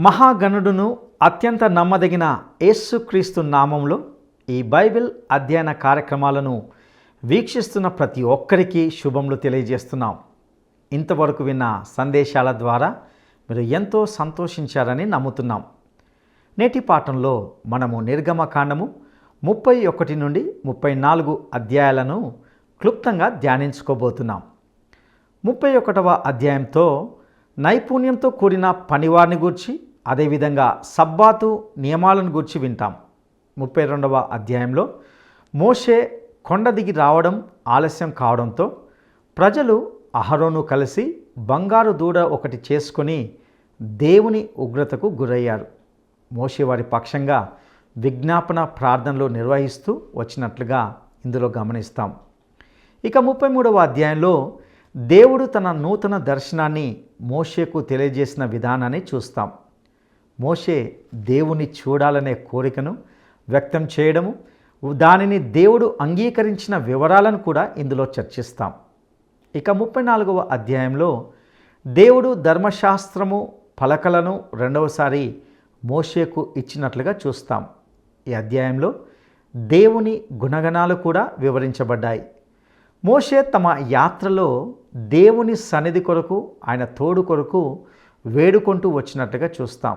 మహాగణుడును అత్యంత నమ్మదగిన యేసుక్రీస్తు నామంలో ఈ బైబిల్ అధ్యయన కార్యక్రమాలను వీక్షిస్తున్న ప్రతి ఒక్కరికి శుభములు తెలియజేస్తున్నాం. ఇంతవరకు విన్న సందేశాల ద్వారా మీరు ఎంతో సంతోషించారని నమ్ముతున్నాం. నేటి పాఠంలో మనము నిర్గమకాండము 31 నుండి 34 అధ్యాయాలను క్లుప్తంగా ధ్యానించుకోబోతున్నాం. 31వ అధ్యాయంతో నైపుణ్యంతో కూడిన పనివారిని గూర్చి, అదేవిధంగా సబ్బాతు నియమాలను గూర్చి వింటాం. 32వ అధ్యాయంలో మోషే కొండ దిగి రావడం ఆలస్యం కావడంతో ప్రజలు అహరోను కలిసి బంగారు దూడ ఒకటి చేసుకొని దేవుని ఉగ్రతకు గురయ్యారు. మోషే వారి పక్షంగా విజ్ఞాపన ప్రార్థనలు నిర్వహిస్తూ వచ్చినట్లుగా ఇందులో గమనిస్తాం. ఇక 33వ అధ్యాయంలో దేవుడు తన నూతన దర్శనాన్ని మోషేకు తెలియజేసిన విధానాన్ని చూస్తాం. మోషే దేవుని చూడాలనే కోరికను వ్యక్తం చేయడము, దానిని దేవుడు అంగీకరించిన వివరాలను కూడా ఇందులో చర్చిస్తాం. ఇక 34వ అధ్యాయంలో దేవుడు ధర్మశాస్త్రము పలకలను రెండవసారి మోషేకు ఇచ్చినట్లుగా చూస్తాం. ఈ అధ్యాయంలో దేవుని గుణగణాలు కూడా వివరించబడ్డాయి. మోషే తమ యాత్రలో దేవుని సన్నిధి కొరకు, ఆయన తోడు కొరకు వేడుకుంటూ వచ్చినట్లుగా చూస్తాం.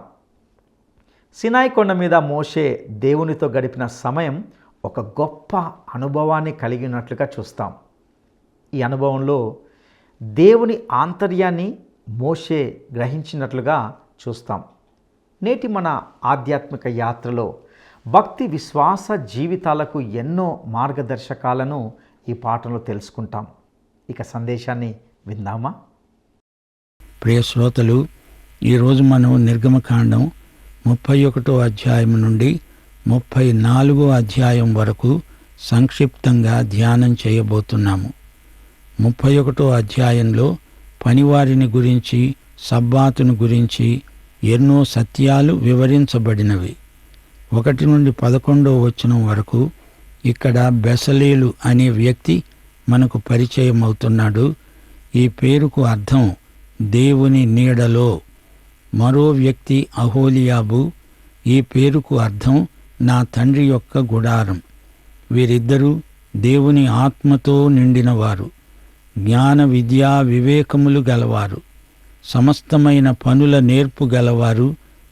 సినాయి కొండ మీద మోషే దేవునితో గడిపిన సమయం ఒక గొప్ప అనుభవాన్ని కలిగినట్లుగా చూస్తాం. ఈ అనుభవంలో దేవుని ఆంతర్యాన్ని మోషే గ్రహించినట్లుగా చూస్తాం. నేటి మన ఆధ్యాత్మిక యాత్రలో భక్తి విశ్వాస జీవితాలకు ఎన్నో మార్గదర్శకాలను ఈ పాఠంలో తెలుసుకుంటాం. ఇక సందేశాన్ని విందామా? ప్రియ శ్రోతలు, ఈరోజు మనం నిర్గమకాండం 31వ అధ్యాయం నుండి 34వ అధ్యాయం వరకు సంక్షిప్తంగా ధ్యానం చేయబోతున్నాము. 31వ అధ్యాయంలో పనివారిని గురించి, సబ్బాతును గురించి ఎన్నో సత్యాలు వివరించబడినవి. 1 నుండి 11వ వచనం వరకు ఇక్కడ బెసలేలు అనే వ్యక్తి మనకు పరిచయం అవుతున్నాడు. ఈ పేరుకు అర్థం దేవుని నీడలో. మరో వ్యక్తి అహోలియాబు. ఈ పేరుకు అర్థం నా తండ్రి యొక్క గుడారం. వీరిద్దరూ దేవుని ఆత్మతో నిండినవారు, జ్ఞాన విద్యా వివేకములు గలవారు, సమస్తమైన పనుల నేర్పు గలవారు.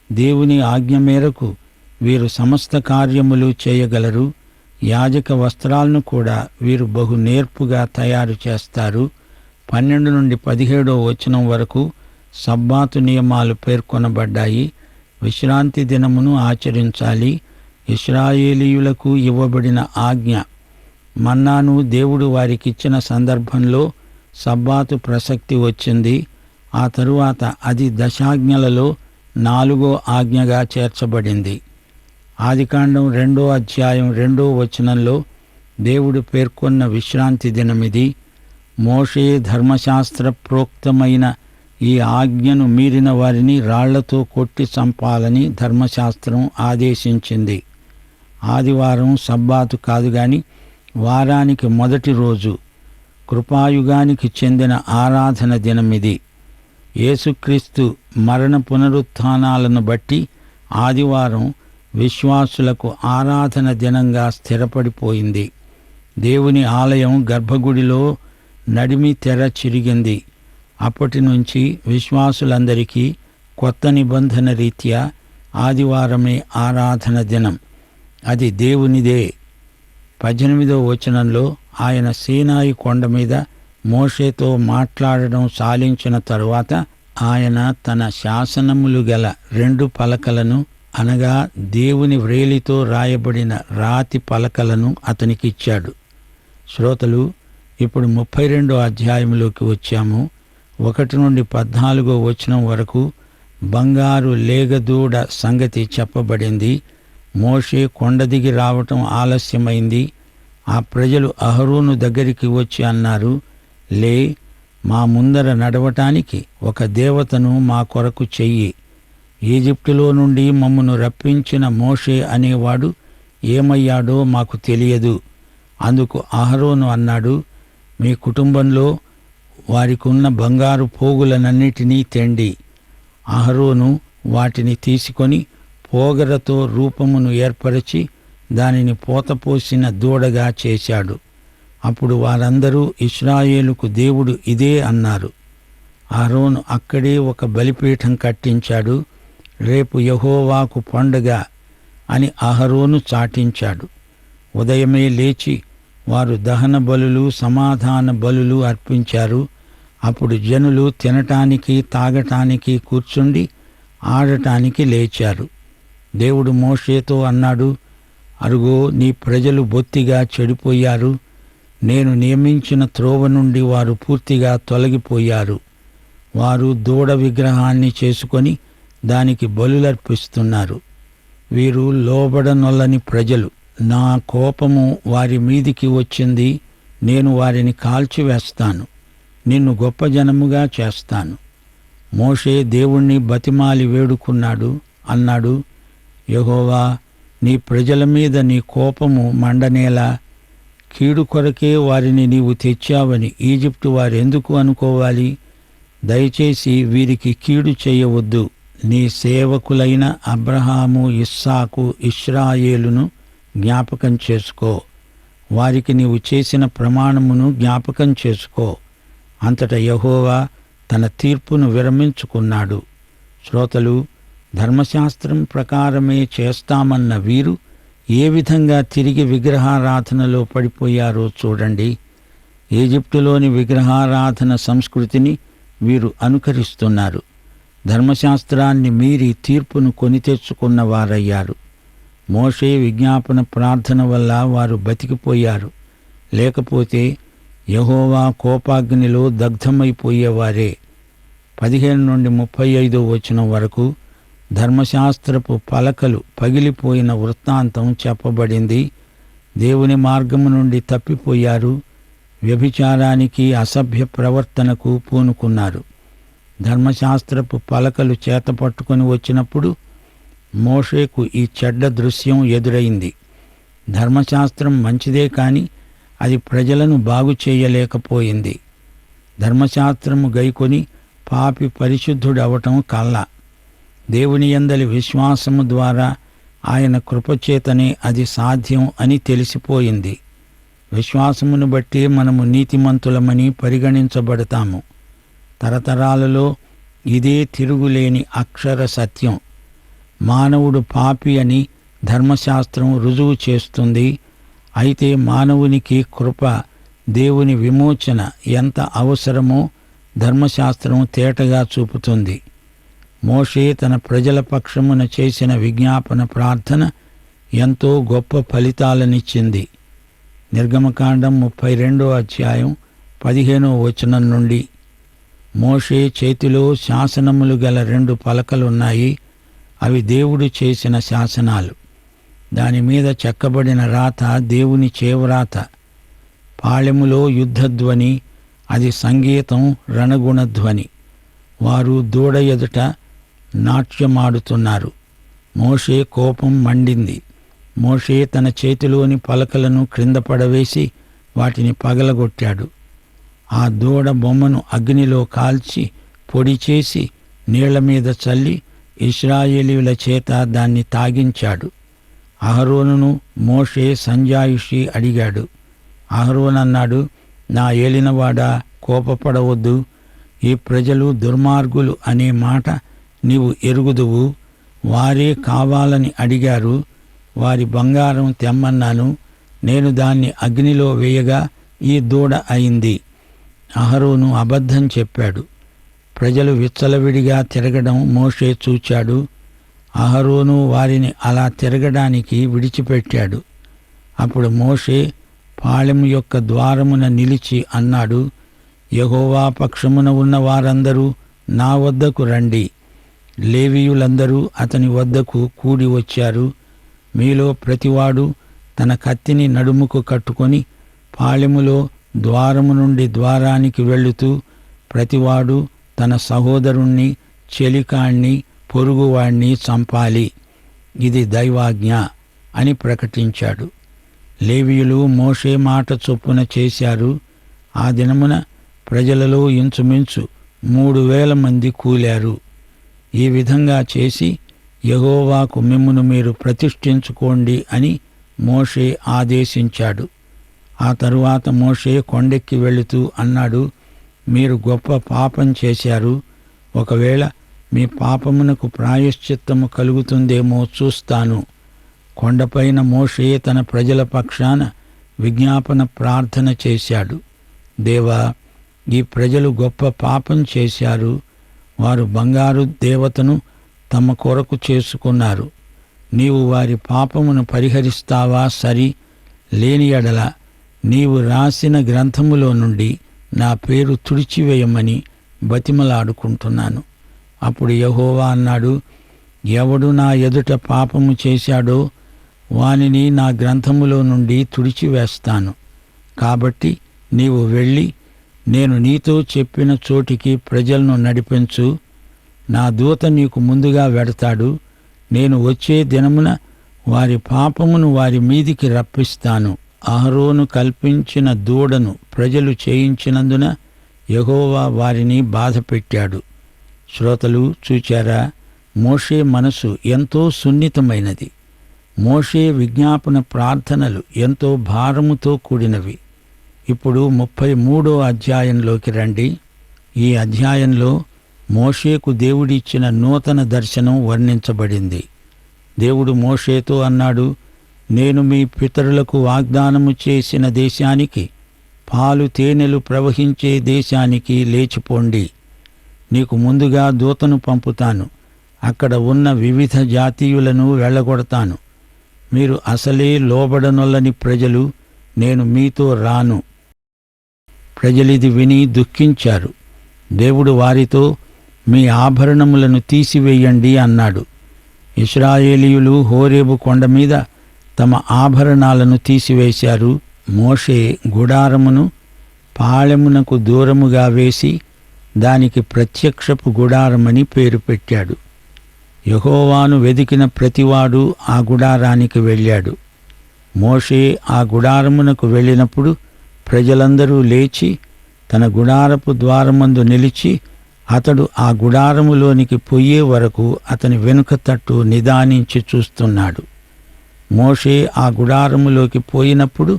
దేవుని ఆజ్ఞ మేరకు వీరు సమస్త కార్యములు చేయగలరు. యాజక వస్త్రాలను కూడా వీరు బహు నేర్పుగా తయారు చేస్తారు. 12 నుండి 17వ వచనం వరకు సబ్బాతు నియమాలు పేర్కొనబడ్డాయి. విశ్రాంతి దినమును ఆచరించాలి. ఇశ్రాయేలీయులకు ఇవ్వబడిన ఆజ్ఞ, మన్నాను దేవుడు వారికిచ్చిన సందర్భంలో సబ్బాతు ప్రసక్తి వచ్చింది. ఆ తరువాత అది దశాజ్ఞలలో 4వ ఆజ్ఞగా చేర్చబడింది. ఆదికాండం 2వ అధ్యాయం 2వ వచనంలో దేవుడు పేర్కొన్న విశ్రాంతి దినమిది. మోషే ధర్మశాస్త్ర ప్రోక్తమైన ఈ ఆజ్ఞను మీరిన వారిని రాళ్లతో కొట్టి చంపాలని ధర్మశాస్త్రం ఆదేశించింది. ఆదివారం సబ్బాతు కాదు గాని వారానికి మొదటి రోజు, కృపాయుగానికి చెందిన ఆరాధన దినమిది. యేసుక్రీస్తు మరణ పునరుత్థానాలను బట్టి ఆదివారం విశ్వాసులకు ఆరాధన దినంగా స్థిరపడిపోయింది. దేవుని ఆలయం గర్భగుడిలో నడిమి తెర చిరిగింది. అప్పటి నుంచి విశ్వాసులందరికీ కొత్త నిబంధన రీత్యా ఆదివారమే ఆరాధన దినం. అది దేవునిదే. 18వ వచనంలో ఆయన సీనాయి కొండ మీద మోషేతో మాట్లాడడం సాలించిన తరువాత ఆయన తన శాసనములు గల 2 పలకలను, అనగా దేవుని వ్రేలితో రాయబడిన రాతి పలకలను అతనికిచ్చాడు. శ్రోతలు, ఇప్పుడు 32వ అధ్యాయంలోకి వచ్చాము. 1 నుండి 14వ వచనం వరకు బంగారు లేగదూడ సంగతి చెప్పబడింది. మోషే కొండ దిగి రావటం ఆలస్యమైంది. ఆ ప్రజలు అహరోను దగ్గరికి వచ్చి అన్నారు, లే, మా ముందర నడవటానికి ఒక దేవతను మా కొరకు చెయ్యి. ఈజిప్టులో నుండి మమ్మను రప్పించిన మోషే అనేవాడు ఏమయ్యాడో మాకు తెలియదు. అందుకు అహరోను అన్నాడు, మీ కుటుంబంలో వారికున్న బంగారు పోగులనన్నిటినీ తెండి. అహరోను వాటిని తీసుకొని పోగరతో రూపమును ఏర్పరచి దానిని పోతపోసిన దూడగా చేశాడు. అప్పుడు వారందరూ ఇశ్రాయేలుకు దేవుడు ఇదే అన్నారు. అహరోను అక్కడే ఒక బలిపీఠం కట్టించాడు. రేపు యెహోవాకు పండుగ అని అహరోను చాటించాడు. ఉదయమే లేచి వారు దహన బలులు, సమాధాన బలులు అర్పించారు. అప్పుడు జనులు తినటానికి, తాగటానికి కూర్చుండి ఆడటానికి లేచారు. దేవుడు మోషేతో అన్నాడు, అరుగో, నీ ప్రజలు బొత్తిగా చెడిపోయారు. నేను నియమించిన త్రోవ నుండి వారు పూర్తిగా తొలగిపోయారు. వారు దూడ విగ్రహాన్ని చేసుకొని దానికి బలులర్పిస్తున్నారు. వీరు లోబడనొల్లని ప్రజలు. నా కోపము వారి మీదికి వచ్చింది. నేను వారిని కాల్చివేస్తాను. నిన్ను గొప్ప జనముగా చేస్తాను. మోషే దేవుణ్ణి బతిమాలి వేడుకున్నాడు. అన్నాడు, యెహోవా, నీ ప్రజల మీద నీ కోపము మండనేలా? కీడు కొరకే వారిని నీవు తెచ్చావని ఈజిప్టు వారెందుకు అనుకోవాలి? దయచేసి వీరికి కీడు చేయవద్దు. నీ సేవకులైన అబ్రహాము, ఇస్సాకు, ఇశ్రాయేలును జ్ఞాపకం చేసుకో. వారికి నీవు చేసిన ప్రమాణమును జ్ఞాపకం చేసుకో. అంతటా యెహోవా తన తీర్పును విరమించుకున్నాడు. శ్రోతలు, ధర్మశాస్త్రం ప్రకారమే చేస్తామన్న వీరు ఏ విధంగా తిరిగి విగ్రహారాధనలో పడిపోయారో చూడండి. ఈజిప్టులోని విగ్రహారాధన సంస్కృతిని వీరు అనుకరిస్తున్నారు. ధర్మశాస్త్రాన్ని మీరి తీర్పును కొని తెచ్చుకున్న వారయ్యారు. మోషే విజ్ఞాపన ప్రార్థన వల్ల వారు బతికిపోయారు. లేకపోతే యెహోవా కోపాగ్నిలో దగ్ధమైపోయేవారే. 15 నుండి 35 వచనం వరకు ధర్మశాస్త్రపు పలకలు పగిలిపోయిన వృత్తాంతం చెప్పబడింది. దేవుని మార్గము నుండి తప్పిపోయారు. వ్యభిచారానికి, అసభ్య ప్రవర్తనకు పూనుకున్నారు. ధర్మశాస్త్రపు పలకలు చేతపట్టుకొని వచ్చినప్పుడు మోషేకు ఈ చెడ్డ దృశ్యం ఎదురైంది. ధర్మశాస్త్రం మంచిదే కాని అది ప్రజలను బాగు చేయలేకపోయింది. ధర్మశాస్త్రము గైకొని పాపి పరిశుద్ధుడవటం కల్లా. దేవుని యందలి విశ్వాసము ద్వారా ఆయన కృపచేతనే అది సాధ్యం అని తెలిసిపోయింది. విశ్వాసమును బట్టి మనము నీతిమంతులమని పరిగణించబడతాము. తరతరాలలో ఇదే తిరుగులేని అక్షర సత్యం. మానవుడు పాపి అని ధర్మశాస్త్రం రుజువు చేస్తుంది. అయితే మానవునికి కృప, దేవుని విమోచన ఎంత అవసరమో ధర్మశాస్త్రం తేటగా చూపుతుంది. మోషే తన ప్రజల పక్షమున చేసిన విజ్ఞాపన ప్రార్థన ఎంతో గొప్ప ఫలితాలనిచ్చింది. నిర్గమకాండం 32వ అధ్యాయం 15వ వచనం నుండి, మోషే చేతిలో శాసనములు గల 2 పలకలున్నాయి. అవి దేవుడు చేసిన శాసనాలు. దానిమీద చెక్కబడిన రాత దేవుని చేవ్రాత. పాళెములో యుద్ధధ్వని, అది సంగీతం, రణగుణధ్వని. వారు దూడ ఎదుట నాట్యమాడుతున్నారు. మోషే కోపం మండింది. మోషే తన చేతిలోని పలకలను క్రింద పడవేసి వాటిని పగలగొట్టాడు. ఆ దూడ బొమ్మను అగ్నిలో కాల్చి పొడి చేసి నీళ్ల మీద చల్లి ఇశ్రాయేలీయుల చేత దాన్ని తాగించాడు. అహరోనును మోషే సంజాయిషి అడిగాడు. అహరోను అన్నాడు, నా ఏలినవాడా, కోపపడవద్దు. ఈ ప్రజలు దుర్మార్గులు అనే మాట నీవు ఎరుగుదువు. వారే కావాలని అడిగారు. వారి బంగారం తెమ్మన్నాను. నేను దాన్ని అగ్నిలో వేయగా ఈ దూడ అయింది. అహరోను అబద్ధం చెప్పాడు. ప్రజలు విచ్చలవిడిగా తిరగడం మోషే చూచాడు. అహరోను వారిని అలా తిరగడానికి విడిచిపెట్టాడు. అప్పుడు మోషే పాళెం యొక్క ద్వారమున నిలిచి అన్నాడు, యెహోవా పక్షమున ఉన్న వారందరూ నా వద్దకు రండి. లేవీయులందరూ అతని వద్దకు కూడి వచ్చారు. మీలో ప్రతివాడు తన కత్తిని నడుముకు కట్టుకొని పాళెములో ద్వారము నుండి ద్వారానికి వెళ్ళుతూ ప్రతివాడు తన సహోదరుణ్ణి, చెలికాణ్ణి, పొరుగువాణ్ణి చంపాలి. ఇది దైవాజ్ఞ అని ప్రకటించాడు. లేవీయులు మోషే మాట చొప్పున చేశారు. ఆ దినమున ప్రజలలో ఇంచుమించు 3000 మంది కూలారు. ఈ విధంగా చేసి యెహోవాకు మిమ్మును మీరు ప్రతిష్ఠించుకోండి అని మోషే ఆదేశించాడు. ఆ తరువాత మోషే కొండెక్కి వెళుతూ అన్నాడు, మీరు గొప్ప పాపం చేశారు. ఒకవేళ మీ పాపమునకు ప్రాయశ్చిత్తము కలుగుతుందేమో చూస్తాను. కొండపైన మోషే తన ప్రజల పక్షాన విజ్ఞాపన ప్రార్థన చేశాడు. దేవా, ఈ ప్రజలు గొప్ప పాపం చేశారు. వారు బంగారు దేవతను తమ కొరకు చేసుకున్నారు. నీవు వారి పాపమును పరిహరిస్తావా? సరి, లేని ఎడల నీవు రాసిన గ్రంథములో నుండి నా పేరు తుడిచివేయమని బతిమలాడుకుంటున్నాను. అప్పుడు యెహోవా అన్నాడు, ఎవడు నా ఎదుట పాపము చేశాడో వానిని నా గ్రంథములో నుండి తుడిచివేస్తాను. కాబట్టి నీవు వెళ్ళి నేను నీతో చెప్పిన చోటికి ప్రజలను నడిపించు. నా దూత నీకు ముందుగా వెడతాడు. నేను వచ్చే దినమున వారి పాపమును వారి మీదికి రప్పిస్తాను. అహరోను కల్పించిన దూడను ప్రజలు చేయించినందున యెహోవా వారిని బాధపెట్టాడు. శ్రోతలు చూచారా, మోషే మనసు ఎంతో సున్నితమైనది. మోషే విజ్ఞాపన ప్రార్థనలు ఎంతో భారముతో కూడినవి. ఇప్పుడు 33వ అధ్యాయంలోకి రండి. ఈ అధ్యాయంలో మోషేకు దేవుడిచ్చిన నూతన దర్శనం వర్ణించబడింది. దేవుడు మోషేతో అన్నాడు, నేను మీ పితరులకు వాగ్దానము చేసిన దేశానికి, పాలు తేనెలు ప్రవహించే దేశానికి లేచిపోండి. నీకు ముందుగా దూతను పంపుతాను. అక్కడ ఉన్న వివిధ జాతీయులను వెళ్ళగొడతాను. మీరు అసలే లోబడనొల్లని ప్రజలు, నేను మీతో రాను. ప్రజలిది విని దుఃఖించారు. దేవుడు వారితో, మీ ఆభరణములను తీసివేయండి అన్నాడు. ఇశ్రాయేలీయులు హోరేబు కొండ మీద తమ ఆభరణాలను తీసివేశారు. మోషే గుడారమును పాళెమునకు దూరముగా వేసి దానికి ప్రత్యక్షపు గుడారమని పేరు పెట్టాడు. యెహోవాను వెదికిన ప్రతివాడు ఆ గుడారానికి వెళ్ళాడు. మోషే ఆ గుడారమునకు వెళ్ళినప్పుడు ప్రజలందరూ లేచి తన గుడారపు ద్వారమందు నిలిచి అతడు ఆ గుడారములోనికి పోయే వరకు అతని వెనుక తట్టు నిదానించి చూస్తున్నాడు. మోషే ఆ గుడారములోకి పోయినప్పుడు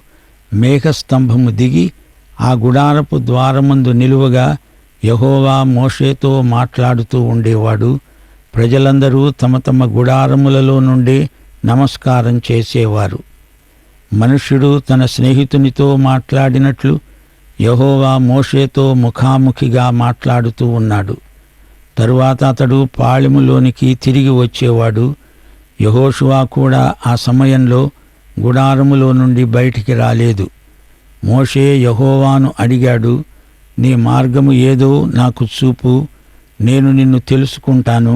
మేఘస్తంభము దిగి ఆ గుడారపు ద్వారమందు నిలువగా యెహోవా మోషేతో మాట్లాడుతూ ఉండేవాడు. ప్రజలందరూ తమ తమ గుడారములలో నుండి నమస్కారం చేసేవారు. మనుష్యుడు తన స్నేహితునితో మాట్లాడినట్లు యెహోవా మోషేతో ముఖాముఖిగా మాట్లాడుతూ ఉన్నాడు. తరువాత అతడు పాళెములోనికి తిరిగి వచ్చేవాడు. యెహోషువ కూడా ఆ సమయంలో గుడారములో నుండి బయటికి రాలేదు. మోషే యెహోవాను అడిగాడు, నీ మార్గము ఏదో నాకు చూపు, నేను నిన్ను తెలుసుకుంటాను.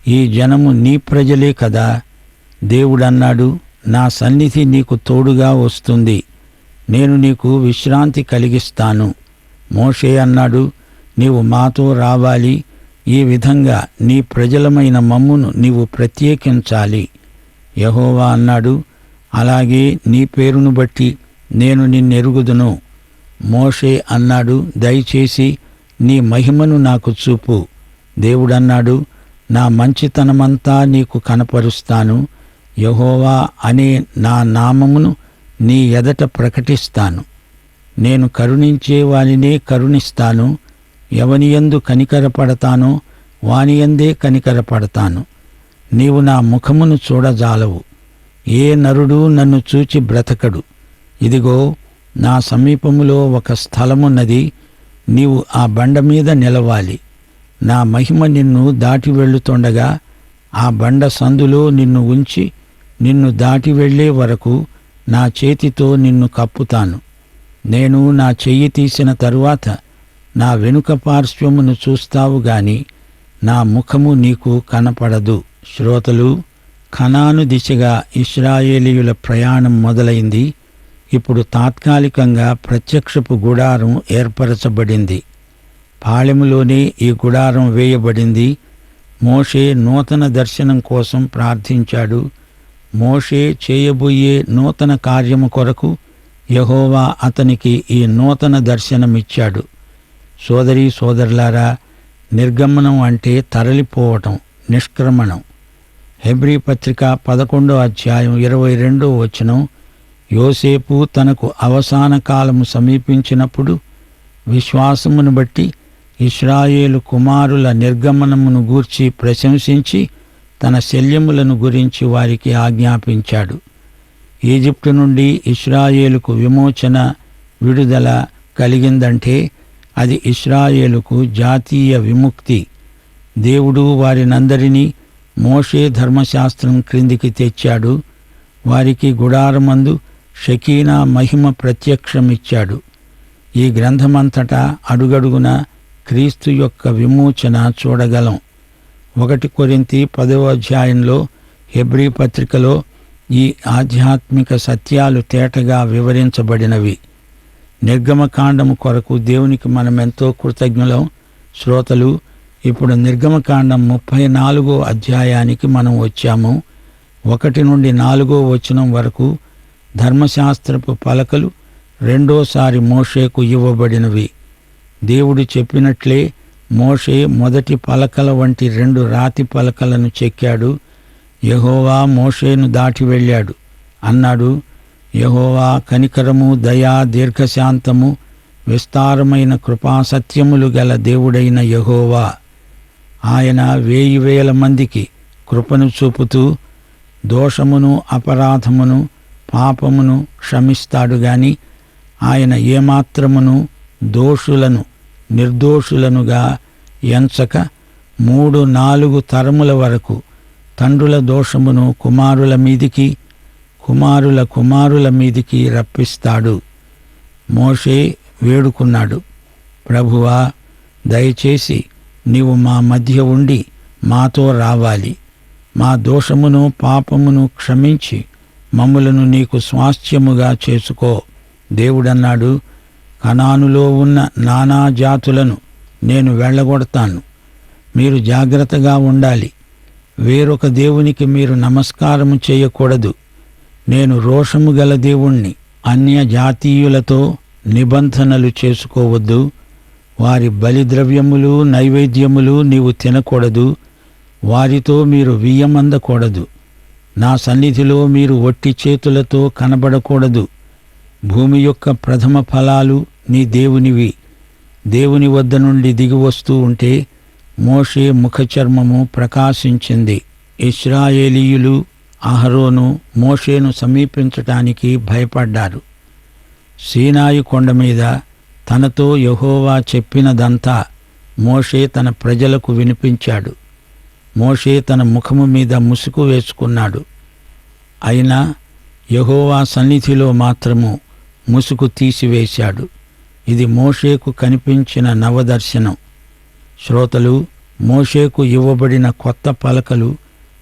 ఈ జనము నీ ప్రజలే కదా. దేవుడన్నాడు, నా సన్నిధి నీకు తోడుగా వస్తుంది, నేను నీకు విశ్రాంతి కలిగిస్తాను. మోషే అన్నాడు, నీవు మాతో రావాలి. ఈ విధంగా నీ ప్రజలమైన మమ్మును నీవు ప్రత్యేకించాలి. యెహోవా అన్నాడు, అలాగే నీ పేరును బట్టి నేను నిన్నెరుగుదును. మోషే అన్నాడు, దయచేసి నీ మహిమను నాకు చూపు. దేవుడన్నాడు, నా మంచితనమంతా నీకు కనపరుస్తాను. యెహోవా అనే నా నామమును నీ ఎదట ప్రకటిస్తాను. నేను కరుణించే వానినే కరుణిస్తాను. ఎవనియందు కనికరపడతానో వానియందే కనికరపడతాను. నీవు నా ముఖమును చూడజాలవు. ఏ నరుడు నన్ను చూచి బ్రతకడు. ఇదిగో, నా సమీపములో ఒక స్థలమున్నది. నీవు ఆ బండ మీద నిలవాలి. నా మహిమ నిన్ను దాటి వెళ్ళుతుండగా ఆ బండ సందులో నిన్ను ఉంచి నిన్ను దాటి వెళ్ళే వరకు నా చేతితో నిన్ను కప్పుతాను. నేను నా చెయ్యి తీసిన తరువాత నా వెనుక పార్శ్వమును చూస్తావు గాని నా ముఖము నీకు కనపడదు. శ్రోతలు, కనాను దిశగా ఇశ్రాయేలీయుల ప్రయాణం మొదలైంది. ఇప్పుడు తాత్కాలికంగా ప్రత్యక్షపు గుడారం ఏర్పరచబడింది. పాళెములోనే ఈ గుడారం వేయబడింది. మోషే నూతన దర్శనం కోసం ప్రార్థించాడు. మోషే చేయబోయే నూతన కార్యము కొరకు యెహోవా అతనికి ఈ నూతన దర్శనమిచ్చాడు. సోదరీ సోదరులారా, నిర్గమనం అంటే తరలిపోవటం, నిష్క్రమణం. హెబ్రీ పత్రిక 11వ అధ్యాయం 22వ వచనం, యోసేపు తనకు అవసాన కాలము సమీపించినప్పుడు విశ్వాసమును బట్టి ఇశ్రాయేలు కుమారుల నిర్గమనమును గూర్చి ప్రశంసించి తన శల్యములను గురించి వారికి ఆజ్ఞాపించాడు. ఈజిప్టు నుండి ఇశ్రాయేలుకు విమోచన, విడుదల కలిగిందంటే అది ఇశ్రాయేలుకు జాతీయ విముక్తి. దేవుడు వారినందరినీ మోషే ధర్మశాస్త్రం క్రిందికి తెచ్చాడు. వారికి గుడారమందు షకీనా మహిమ ప్రత్యక్షమిచ్చాడు. ఈ గ్రంథమంతటా అడుగడుగున క్రీస్తు యొక్క విమోచన చూడగలం. 1 కొరింథీ 10వ అధ్యాయంలో, హెబ్రీ పత్రికలో ఈ ఆధ్యాత్మిక సత్యాలు తేటగా వివరించబడినవి. నిర్గమకాండము కొరకు దేవునికి మనమెంతో కృతజ్ఞులం. శ్రోతలు, ఇప్పుడు నిర్గమకాండం 34వ అధ్యాయానికి మనం వచ్చాము. 1 నుండి 4వ వచనం వరకు ధర్మశాస్త్రపు పలకలు రెండోసారి మోషేకు ఇవ్వబడినవి. దేవుడు చెప్పినట్లే మోషే మొదటి పలకల వంటి 2 రాతి పలకలను చెక్కాడు. యెహోవా మోషేను దాటి వెళ్ళాడు. అన్నాడు, యెహోవా కనికరము, దయా, దీర్ఘశాంతము, విస్తారమైన కృపాసత్యములు గల దేవుడైన యెహోవా. ఆయన 1000 మందికి కృపను చూపుతూ దోషమును, అపరాధమును, పాపమును క్షమిస్తాడు గాని ఆయన ఏమాత్రమును దోషులను నిర్దోషులనుగా ఎంచక 3-4 తరముల వరకు తండ్రుల దోషమును కుమారుల మీదికి, కుమారుల కుమారుల మీదికి రప్పిస్తాడు. మోషే వేడుకున్నాడు, ప్రభువా, దయచేసి నీవు మా మధ్య ఉండి మాతో రావాలి. మా దోషమును పాపమును క్షమించి మమ్ములను నీకు స్వాస్థ్యముగా చేసుకో. దేవుడన్నాడు, కనానులో ఉన్న నానా జాతులను నేను వెళ్ళగొడతాను. మీరు జాగ్రత్తగా ఉండాలి. వేరొక దేవునికి మీరు నమస్కారము చేయకూడదు. నేను రోషము గల దేవుణ్ణి. అన్య జాతీయులతో నిబంధనలు చేసుకోవద్దు. వారి బలిద్రవ్యములు, నైవేద్యములు నీవు తినకూడదు. వారితో మీరు వియ్యమందకూడదు. నా సన్నిధిలో మీరు ఒట్టి చేతులతో కనబడకూడదు. భూమి యొక్క ప్రథమ ఫలాలు నీ దేవునివి. దేవుని వద్ద నుండి దిగివస్తూ ఉంటే మోషే ముఖచర్మము ప్రకాశించింది. ఇశ్రాయేలీయులు, అహరోను మోషేను సమీపించటానికి భయపడ్డారు. సీనాయి కొండ మీద తనతో యెహోవా చెప్పినదంతా మోషే తన ప్రజలకు వినిపించాడు. మోషే తన ముఖము మీద ముసుగు వేసుకున్నాడు. అయినా యెహోవా సన్నిధిలో మాత్రము ముసుగు తీసివేశాడు. ఇది మోషేకు కనిపించిన నవదర్శనం. శ్రోతలు, మోషేకు ఇవ్వబడిన కొత్త పలకలు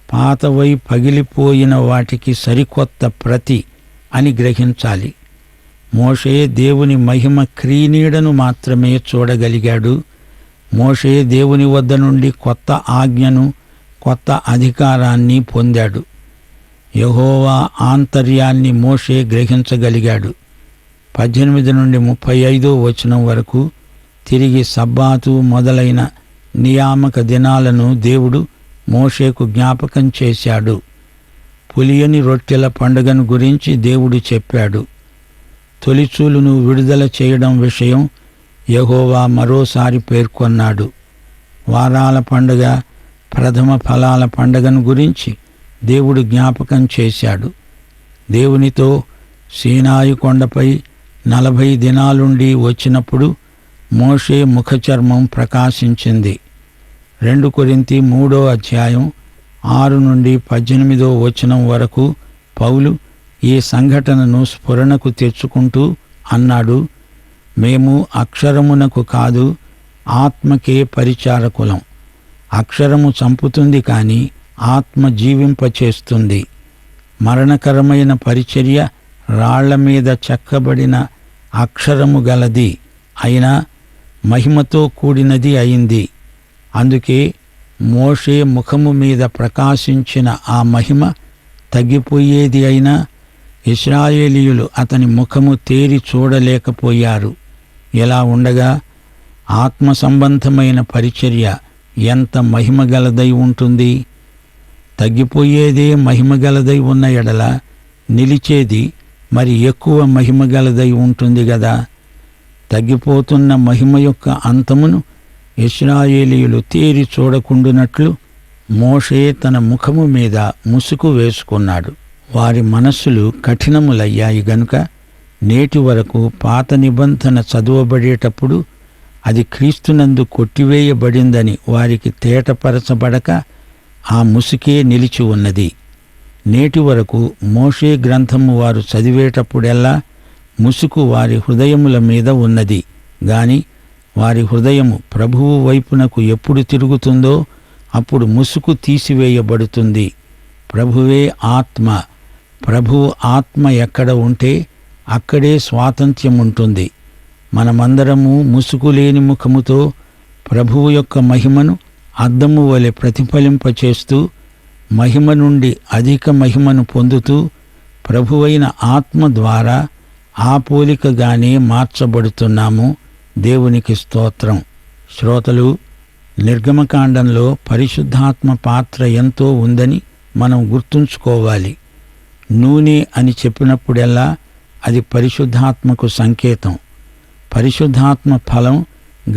పాతవై పగిలిపోయిన వాటికి సరికొత్త ప్రతి అని గ్రహించాలి. మోషే దేవుని మహిమ క్రీనీడను మాత్రమే చూడగలిగాడు. మోషే దేవుని వద్ద నుండి కొత్త ఆజ్ఞను, కొత్త అధికారాన్ని పొందాడు. యెహోవా ఆంతర్యాన్ని మోషే గ్రహించగలిగాడు. 18 నుండి 35వ వచనం వరకు తిరిగి సబ్బాతు మొదలైన నియామక దినాలను దేవుడు మోషేకు జ్ఞాపకం చేశాడు. పులియని రొట్టెల పండుగను గురించి దేవుడు చెప్పాడు. తొలిచూలును విడుదల చేయడం విషయం యెహోవా మరోసారి పేర్కొన్నాడు. వారాల పండుగ, ప్రథమ ఫలాల పండుగను గురించి దేవుడు జ్ఞాపకం చేశాడు. దేవునితో సీనాయి కొండపై 40 దినాలుండి వచ్చినప్పుడు మోషే ముఖచర్మం ప్రకాశించింది. 2 కొరింథీ 3వ అధ్యాయం 6 నుండి 18వ వచనం వరకు పౌలు ఈ సంఘటనను స్ఫురణకు తెచ్చుకుంటూ అన్నాడు, మేము అక్షరమునకు కాదు ఆత్మకే పరిచారకులం. అక్షరము చంపుతుంది కాని ఆత్మ జీవింపచేస్తుంది. మరణకరమైన పరిచర్య రాళ్ల మీద చెక్కబడిన అక్షరము గలది అయినా మహిమతో కూడినది అయింది. అందుకే మోషే ముఖము మీద ప్రకాశించిన ఆ మహిమ తగ్గిపోయేది అయినా ఇశ్రాయేలీయులు అతని ముఖము తేరి చూడలేకపోయారు. ఇలా ఉండగా ఆత్మ సంబంధమైన పరిచర్య ఎంత మహిమగలదై ఉంటుంది. తగ్గిపోయేదే మహిమగలదై ఉన్న ఎడల నిలిచేది మరి ఎక్కువ మహిమగలదై ఉంటుంది గదా. తగ్గిపోతున్న మహిమ యొక్క అంతమును ఇశ్రాయేలీయులు తేరి చూడకుండునట్లు మోషే తన ముఖము మీద ముసుగు వేసుకున్నాడు. వారి మనస్సులు కఠినములయ్యాయి గనుక నేటి వరకు పాత నిబంధన చదువబడేటప్పుడు అది క్రీస్తునందు కొట్టివేయబడిందని వారికి తేటపరచబడక ఆ ముసుకే నిలిచి ఉన్నది. నేటి వరకు మోషే గ్రంథము వారు చదివేటప్పుడెల్లా ముసుకు వారి హృదయముల మీద ఉన్నది గాని వారి హృదయము ప్రభువు వైపునకు ఎప్పుడు తిరుగుతుందో అప్పుడు ముసుకు తీసివేయబడుతుంది. ప్రభువే ఆత్మ. ప్రభువు ఆత్మ ఎక్కడ ఉంటే అక్కడే స్వాతంత్ర్యం ఉంటుంది. మనమందరము ముసుగులేని ముఖముతో ప్రభువు యొక్క మహిమను అద్దము వలె ప్రతిఫలింపచేస్తూ మహిమ నుండి అధిక మహిమను పొందుతూ ప్రభువైన ఆత్మ ద్వారా ఆ పోలికగానే మార్చబడుతున్నాము. దేవునికి స్తోత్రం. శ్రోతలు, నిర్గమకాండంలో పరిశుద్ధాత్మ పాత్ర ఎంతో ఉందని మనం గుర్తుంచుకోవాలి. నూనె అని చెప్పినప్పుడెల్లా అది పరిశుద్ధాత్మకు సంకేతం. పరిశుద్ధాత్మ ఫలం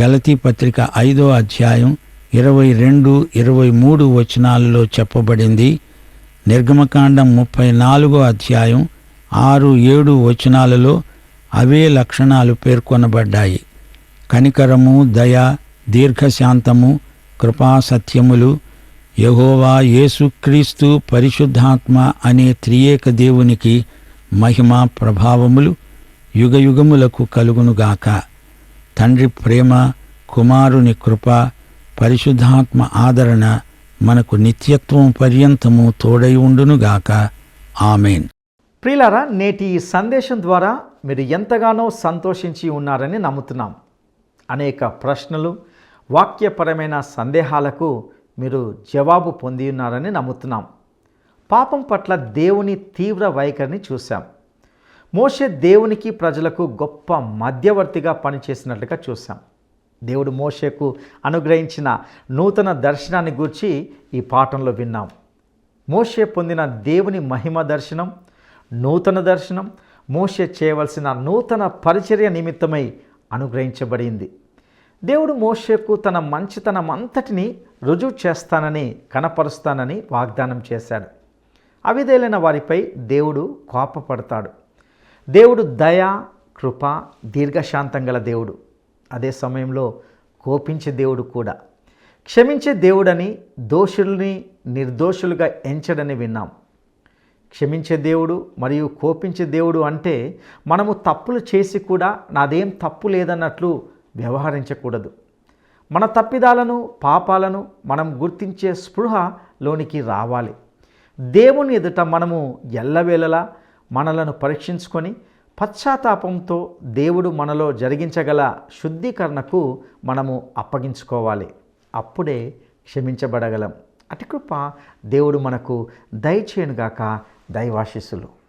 గలతీ పత్రిక 5వ అధ్యాయం 22-23 వచనాలలో చెప్పబడింది. నిర్గమకాండం 34వ అధ్యాయం 6-7 వచనాలలో అవే లక్షణాలు పేర్కొనబడ్డాయి. కనికరము, దయ, దీర్ఘశాంతము, కృపాసత్యములు, యెహోవా యేసుక్రీస్తు పరిశుద్ధాత్మ అనే త్రియేక దేవునికి మహిమ ప్రభావములు యుగయుగములకు కలుగునుగాక. తండ్రి ప్రేమ, కుమారుని కృప, పరిశుద్ధాత్మ ఆదరణ మనకు నిత్యత్వం పర్యంతము తోడై ఉండునుగాక. ఆమేన్. ప్రియులారా, నేటి ఈ సందేశం ద్వారా మీరు ఎంతగానో సంతోషించి ఉన్నారని నమ్ముతున్నాం. అనేక ప్రశ్నలు, వాక్యపరమైన సందేహాలకు మీరు జవాబు పొంది ఉన్నారని నమ్ముతున్నాం. పాపం పట్ల దేవుని తీవ్ర వైఖరిని చూశాం. మోషే దేవునికి ప్రజలకు గొప్ప మధ్యవర్తిగా పనిచేసినట్లుగా చూశాం. దేవుడు మోషేకు అనుగ్రహించిన నూతన దర్శనాన్ని గూర్చి ఈ పాఠంలో విన్నాం. మోషే పొందిన దేవుని మహిమ దర్శనం, నూతన దర్శనం మోషే చేయవలసిన నూతన పరిచర్య నిమిత్తమై అనుగ్రహించబడింది. దేవుడు మోషేకు తన మంచితనం అంతటినీ రుజువు చేస్తానని, కనపరుస్తానని వాగ్దానం చేశాడు. అవిధేయులైన వారిపై దేవుడు కోపపడతాడు. దేవుడు దయ, కృప, దీర్ఘశాంతం గల దేవుడు. అదే సమయంలో కోపించే దేవుడు కూడా. క్షమించే దేవుడని, దోషుల్ని నిర్దోషులుగా ఎంచడని విన్నాం. క్షమించే దేవుడు మరియు కోపించే దేవుడు అంటే మనము తప్పులు చేసి కూడా నాదేం తప్పు లేదన్నట్లు వ్యవహరించకూడదు. మన తప్పిదాలను, పాపాలను మనం గుర్తించే స్పృహలోనికి రావాలి. దేవుని ఎదుట మనము ఎల్లవేళలా మనలను పరీక్షించుకొని పశ్చాత్తాపంతో దేవుడు మనలో జరిగించగల శుద్ధీకరణకు మనము అప్పగించుకోవాలి. అప్పుడే క్షమించబడగలం. అతి కృప దేవుడు మనకు దయచేయునుగాక. దైవాశీస్సులు.